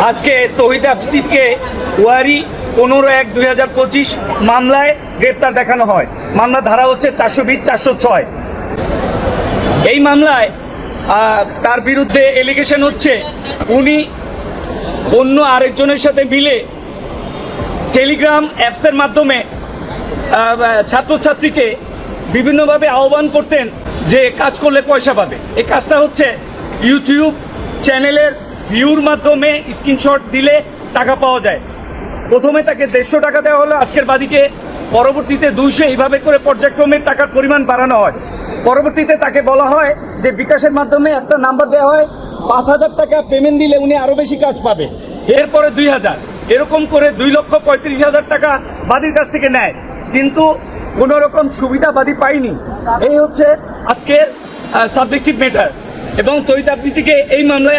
আজকে তৌহিদ আফ্রিদিকে ওয়ারি 15/1/2025 মামলায় গ্রেপ্তার দেখানো হয়। মামলা ধারা হচ্ছে 420, 406। এই মামলায় তার বিরুদ্ধে এলিগেশন হচ্ছে উনি অন্য আরেকজনের সাথে মিলে টেলিগ্রাম অ্যাপসের মাধ্যমে ছাত্রছাত্রীকে বিভিন্নভাবে আহ্বান করতেন যে কাজ করলে পয়সা পাবে। এই কাজটা হচ্ছে ইউটিউব চ্যানেলের ভিউর মাধ্যমে স্ক্রিনশট দিলে টাকা পাওয়া যায়। প্রথমে তাকে 150 টাকা দেওয়া হলো আজকের বাদীকে, পরবর্তীতে 200, এইভাবে করে পর্যায়ক্রমে টাকার পরিমাণ বাড়ানো হয়। পরবর্তীতে তাকে বলা হয় যে বিকাশের মাধ্যমে একটা নাম্বার দেওয়া হয়, 5000 টাকা পেমেন্ট দিলে উনি আরও বেশি কাজ পাবে। এরপরে 2000, এরকম করে 2,35,000 টাকা বাদীর কাছ থেকে নেয়, কিন্তু কোনো রকম সুবিধা বাদী পায়নি। এই হচ্ছে আজকের সাবজেক্টিভ ম্যাটার। এবং তৌহিদ আফ্রিদিকে এই মামলায়